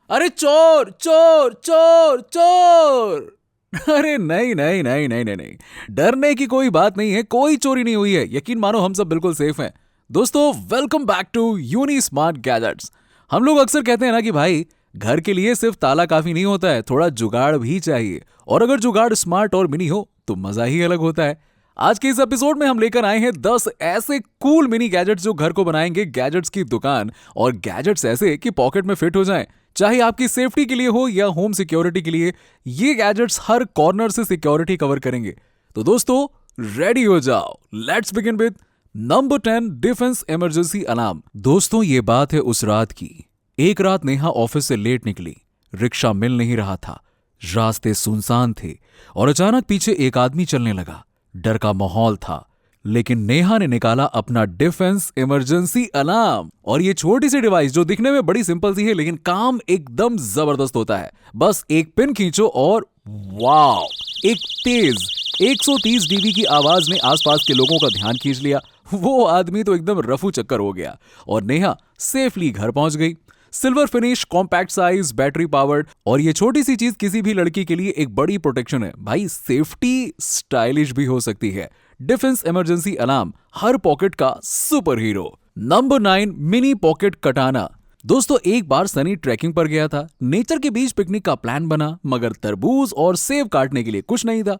अरे चोर चोर चोर चोर। अरे नहीं नहीं नहीं नहीं नहीं नहीं, डरने की कोई बात नहीं है, कोई चोरी नहीं हुई है, यकीन मानो हम सब बिल्कुल सेफ हैं। दोस्तों welcome back to Uni Smart Gadgets. हम लोग अक्सर कहते हैं ना कि भाई घर के लिए सिर्फ ताला काफी नहीं होता है, थोड़ा जुगाड़ भी चाहिए। और अगर जुगाड़ स्मार्ट और मिनी हो तो मजा ही अलग होता है। आज के इस एपिसोड में हम लेकर आए हैं 10 ऐसे कूल मिनी गैजेट्स जो घर को बनाएंगे गैजेट्स की दुकान। और गैजेट्स ऐसे कि पॉकेट में फिट हो जाएं, चाहे आपकी सेफ्टी के लिए हो या होम सिक्योरिटी के लिए। ये गैजेट्स हर कॉर्नर से सिक्योरिटी कवर करेंगे। तो दोस्तों रेडी हो जाओ, let's begin with number 10 defence emergency alarm. दोस्तों ये बात है उस रात की। एक रात नेहा ऑफिस से लेट निकली, रिक्शा मिल नहीं रहा था, रास्ते सुनसान थे और अचानक पीछे एक आदमी चलने लगा। डर का माहौल था, लेकिन नेहा ने निकाला अपना डिफेंस इमरजेंसी अलार्म। और ये छोटी सी डिवाइस जो दिखने में बड़ी सिंपल सी है लेकिन काम एकदम जबरदस्त होता है। बस एक पिन खींचो और वाव, एक तेज 130 डीबी की आवाज ने आसपास के लोगों का ध्यान खींच लिया। वो आदमी तो एकदम रफू चक्कर हो गया और नेहा सेफली घर पहुंच गई। Silver finish, compact size, battery powered और ये छोटी सी चीज किसी भी लड़की के लिए एक बड़ी प्रोटेक्शन है। भाई सेफ्टी स्टाइलिश भी हो सकती है। डिफेंस इमरजेंसी अलार्म, हर पॉकेट का super hero. Number 9 mini pocket कटाना। दोस्तों एक बार सनी ट्रैकिंग पर गया था, नेचर के बीच पिकनिक का प्लान बना, मगर तरबूज और सेब काटने के लिए कुछ नहीं था।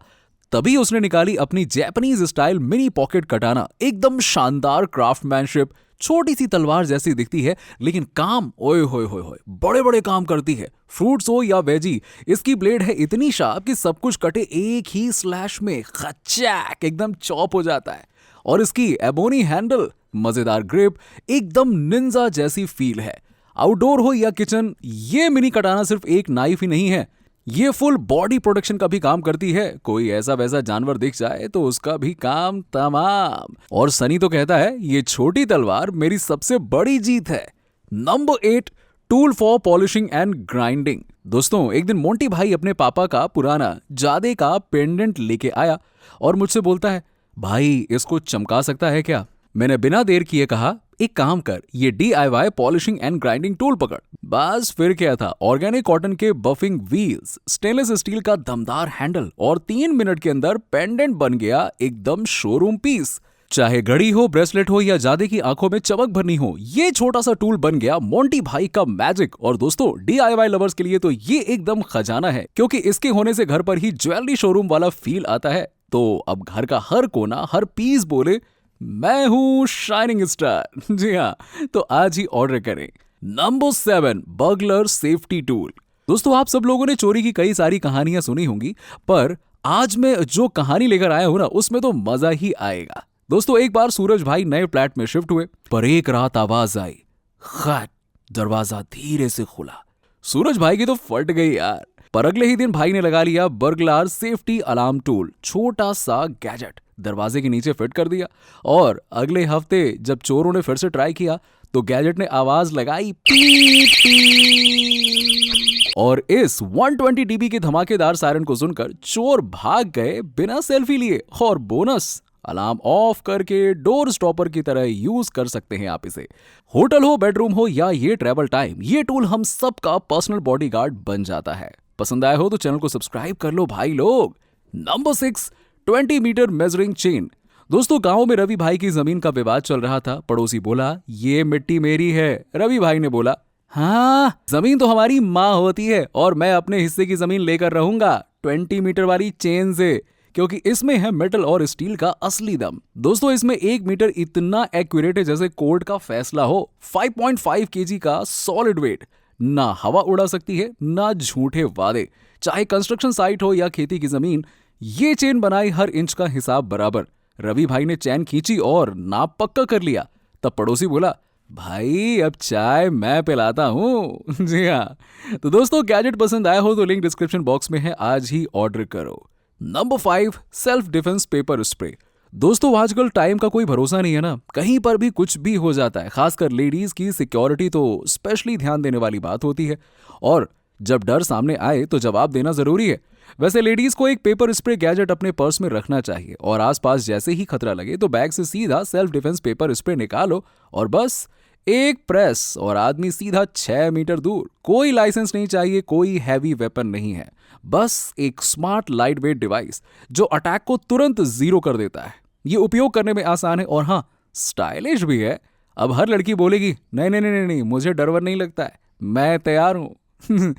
तभी उसने निकाली अपनी जैपनीज स्टाइल मिनी पॉकेट कटाना। एकदम शानदार क्राफ्टमैनशिप, छोटी सी तलवार जैसी दिखती है लेकिन काम ओए होए होए होए बड़े बड़े काम करती है। फ्रूट्स हो या वेजी, इसकी ब्लेड है इतनी शार्प कि सब कुछ कटे एक ही स्लैश में, खच्चैक एकदम चॉप हो जाता है। और इसकी एबोनी हैंडल, मजेदार ग्रिप, एकदम निंजा जैसी फील है। आउटडोर हो या किचन, ये मिनी कटाना सिर्फ एक नाइफ ही नहीं है, ये फुल बॉडी प्रोटेक्शन का भी काम करती है। कोई ऐसा वैसा जानवर दिख जाए तो उसका भी काम तमाम। और सनी तो कहता है ये छोटी तलवार मेरी सबसे बड़ी जीत है। Number 8 tool for polishing and grinding. दोस्तों एक दिन मोंटी भाई अपने पापा का पुराना जादे का पेंडेंट लेके आया और मुझसे बोलता है, भाई इसको चमका सकता है क्या? मैंने बिना देर किए कहा, एक काम कर, ये DIY polishing and grinding tool पकड़। बस फिर क्या था, ऑर्गेनिक कॉटन के बफिंग व्हील्स, स्टेनलेस स्टील का दमदार हैंडल और 3 मिनट के अंदर पेंडेंट बन गया एकदम शोरूम पीस। चाहे घड़ी हो, ब्रेसलेट हो या जादे की आंखों में चमक भरनी हो, ये छोटा सा टूल बन गया मोंटी भाई का मैजिक। और दोस्तों DIY लवर्स के लिए तो ये एकदम खजाना है, क्योंकि इसके होने से घर पर ही ज्वेलरी शोरूम वाला फील आता है। तो अब घर का हर कोना, हर पीस बोले मैं हूं शाइनिंग स्टार। जी हाँ, तो आज ही ऑर्डर करें। Number 7 burglar safety tool. दोस्तों आप सब लोगों ने चोरी की कई सारी कहानियां सुनी होंगी, पर आज मैं जो कहानी लेकर आया हूं ना, उसमें तो मजा ही आएगा। दोस्तों एक बार सूरज भाई नए फ्लैट में शिफ्ट हुए, पर एक रात आवाज आई, खट, दरवाजा धीरे से खुला। सूरज भाई की तो फट गई यार। पर अगले ही दिन भाई ने लगा लिया बर्गलार सेफ्टी अलार्म टूल, छोटा सा गैजेट दरवाजे के नीचे फिट कर दिया। और अगले हफ्ते जब चोरों ने फिर से ट्राई किया तो गैजेट ने आवाज लगाई, पीप पीप। और इस 120 डीबी के धमाकेदार सायरन को सुनकर चोर भाग गए बिना सेल्फी लिए। और बोनस, अलार्म ऑफ करके डोर स्टॉपर की तरह यूज कर सकते हैं आप इसे। होटल हो, बेडरूम हो या ये ट्रैवल टाइम, ये टूल हम सबका पर्सनल बॉडीगार्ड बन जाता है। पसंद आया हो तो चैनल को सब्सक्राइब कर लो भाई लोग। Number 6 20 metre measuring chain. दोस्तों गांव में रवि भाई की जमीन का विवाद चल रहा था। पड़ोसी बोला, ये मिट्टी मेरी है। रवि भाई ने बोला, हाँ जमीन तो हमारी माँ होती है और मैं अपने हिस्से की जमीन लेकर रहूंगा 20 मीटर वाली चेन से, क्योंकि इसमें है मेटल और स्टील का असली दम। दोस्तों इसमें 1 मीटर इतना एक्यूरेट है जैसे कोर्ट का फैसला हो। 5.5 केजी का सॉलिड वेट, ना हवा उड़ा सकती है ना झूठे वादे। चाहे कंस्ट्रक्शन साइट हो या खेती की जमीन, ये चेन बनाई हर इंच का हिसाब बराबर। रवि भाई ने चैन खींची और नाप पक्का कर लिया। तब पड़ोसी बोला, भाई अब चाय मैं पिलाता हूं। जी हाँ, तो दोस्तों गैजेट पसंद आया हो तो लिंक डिस्क्रिप्शन बॉक्स में है, आज ही ऑर्डर करो। Number 5 self defence paper spray. दोस्तों आजकल टाइम का कोई भरोसा नहीं है ना, कहीं पर भी कुछ भी हो जाता है। खासकर लेडीज की सिक्योरिटी तो स्पेशली ध्यान देने वाली बात होती है, और जब डर सामने आए तो जवाब देना जरूरी है। वैसे लेडीज को एक पेपर स्प्रे गैजेट अपने पर्स में रखना चाहिए, और आसपास जैसे ही खतरा लगे तो बैग से सीधा सेल्फ डिफेंस पेपर स्प्रे निकालो और बस एक प्रेस और आदमी सीधा 6 मीटर दूर। कोई लाइसेंस नहीं चाहिए, कोई हैवी वेपन नहीं है, बस एक स्मार्ट लाइट वेट डिवाइस जो अटैक को तुरंत जीरो कर देता है। ये उपयोग करने में आसान है और हाँ, स्टाइलिश भी है। अब हर लड़की बोलेगी नहीं नहीं नहीं नहीं नहीं, मुझे डर वर नहीं लगता है, मैं तैयार हूं।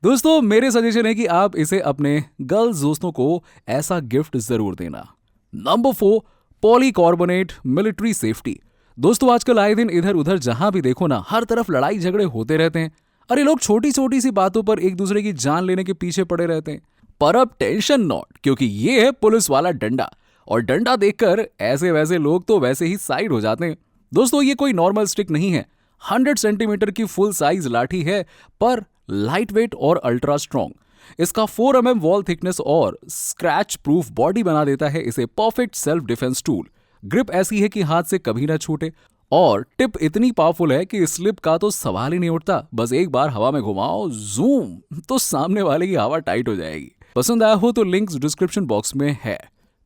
दोस्तों, मेरे सजेशन है कि आप इसे अपने गर्ल्स दोस्तों को ऐसा गिफ्ट जरूर देना। Number 4, polycarbonate military safety. दोस्तों, आजकल आए दिन इधर उधर जहां भी देखो ना, हर तरफ लड़ाई झगड़े होते रहते हैं। अरे लोग छोटी छोटी सी बातों पर एक दूसरे की जान लेने के पीछे पड़े रहते हैं। पर अब टेंशन नॉट, क्योंकि ये है पुलिस वाला डंडा। और डंडा देखकर ऐसे वैसे लोग तो वैसे ही साइड हो जाते हैं। दोस्तों, ये कोई नॉर्मल स्टिक नहीं है, 100 सेंटीमीटर की फुल साइज लाठी है, पर लाइट वेट और अल्ट्रा स्ट्रॉन्ग। इसका 4 mm वॉल थिकनेस और स्क्रैच प्रूफ बॉडी बना देता है इसे perfect self defence tool. Grip ऐसी है कि हाथ से कभी ना छूटे और टिप इतनी पावरफुल है कि स्लिप का तो सवाल ही नहीं उठता। बस एक बार हवा में घुमाओ, जूम, तो सामने वाले की हवा टाइट हो जाएगी। पसंद आया हो तो लिंक्स डिस्क्रिप्शन बॉक्स में है।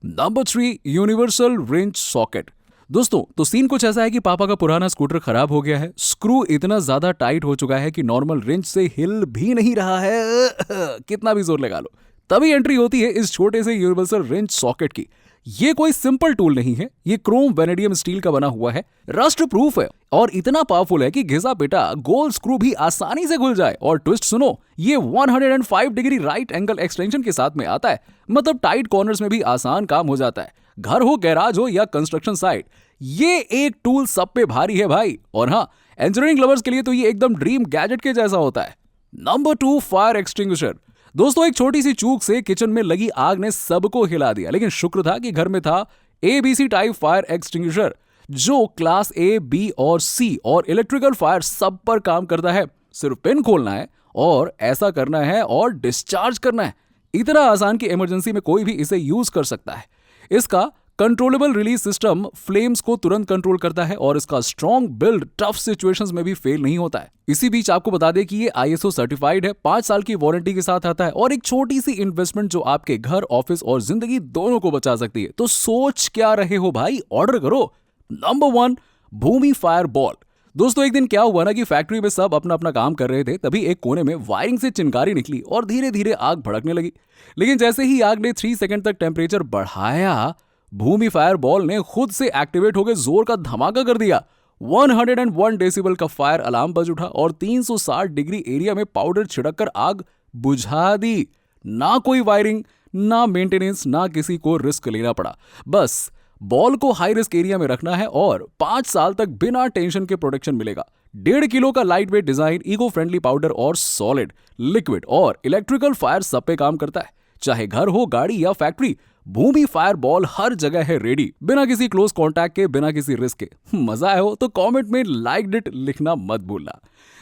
Number 3, universal range socket. दोस्तों, तो सीन कुछ ऐसा है कि पापा का पुराना स्कूटर खराब हो गया है। स्क्रू इतना ज्यादा टाइट हो चुका है कि नॉर्मल रेंज से हिल भी नहीं रहा है। कितना भी जोर लगा लो। तभी एंट्री होती है इस छोटे से यूनिवर्सल रेंज सॉकेट की। ये कोई सिंपल टूल नहीं है, ये क्रोम वेनेडियम स्टील का बना हुआ है, रस्ट प्रूफ है और इतना पावरफुल है कि घिसा पिटा गोल स्क्रू भी आसानी से खुल जाए। और ट्विस्ट सुनो, ये 105 डिग्री राइट एंगल एक्सटेंशन के साथ में आता है, मतलब टाइट कॉर्नर्स में भी आसान काम हो जाता है। घर हो, गैराज हो या कंस्ट्रक्शन साइट, ये एक टूल सब पे भारी है भाई। और हाँ, इंजीनियरिंग लवर्स के लिए तो ये एकदम ड्रीम गैजेट के जैसा होता है। Number 2, fire extinguisher. दोस्तों, एक छोटी सी चूक से किचन में लगी आग ने सबको हिला दिया, लेकिन शुक्र था कि घर में था ABC टाइप फायर एक्सटिंग्विशर जो क्लास A, B और C और इलेक्ट्रिकल फायर सब पर काम करता है। सिर्फ पिन खोलना है और ऐसा करना है और डिस्चार्ज करना है। इतना आसान कि इमरजेंसी में कोई भी इसे यूज कर सकता है। इसका कंट्रोलेबल रिलीज सिस्टम फ्लेम्स को तुरंत कंट्रोल करता है और इसका स्ट्रॉन्ग बिल्ड टफ सिचुएशंस में भी फेल नहीं होता है। इसी बीच आपको बता दें कि ये ISO सर्टिफाइड है, 5 साल की वारंटी के साथ आता है और एक छोटी सी इन्वेस्टमेंट जो आपके घर, ऑफिस और जिंदगी दोनों को बचा सकती है। तो सोच क्या रहे हो भाई, ऑर्डर करो। नंबर 1, भूमि फायर बॉल। दोस्तों, एक दिन क्या हुआ ना कि फैक्ट्री में सब अपना अपना काम कर रहे थे, तभी एक कोने में वायरिंग से चिंगारी निकली और धीरे धीरे आग भड़कने लगी। लेकिन जैसे ही आग ने 3 सेकंड तक टेम्परेचर बढ़ाया, भूमि फायर बॉल ने खुद से एक्टिवेट होकर जोर का धमाका कर दिया। 101 डेसिबल का फायर अलार्म बज उठा और 360 डिग्री एरिया में पाउडर छिड़ककर आग बुझा दी। ना कोई वायरिंग, ना मेंटेनेंस, ना किसी को रिस्क लेना पड़ा। बस बॉल को हाई रिस्क एरिया में रखना है और 5 साल तक बिना टेंशन के प्रोटेक्शन मिलेगा। 1.5 किलो का light weight design, eco friendly powder और सॉलिड, लिक्विड और इलेक्ट्रिकल फायर सब पे काम करता है। चाहे घर हो, गाड़ी या फैक्ट्री, भूमि फायर बॉल हर जगह है रेडी, बिना किसी क्लोज कांटेक्ट के, बिना किसी रिस्क के। मजा आया हो तो कमेंट में लाइक इट लिखना मत भूलना।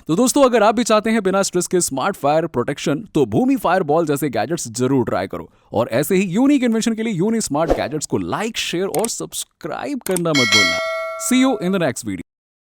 तो दोस्तों, अगर आप भी चाहते हैं बिना स्ट्रेस के स्मार्ट फायर प्रोटेक्शन, तो भूमि फायर बॉल जैसे गैजेट्स जरूर ट्राई करो। और ऐसे ही यूनिक इन्वेंशन के लिए यूनिक स्मार्ट गैजेट्स को लाइक, शेयर और सब्सक्राइब करना मत भूलना। See you in the next video.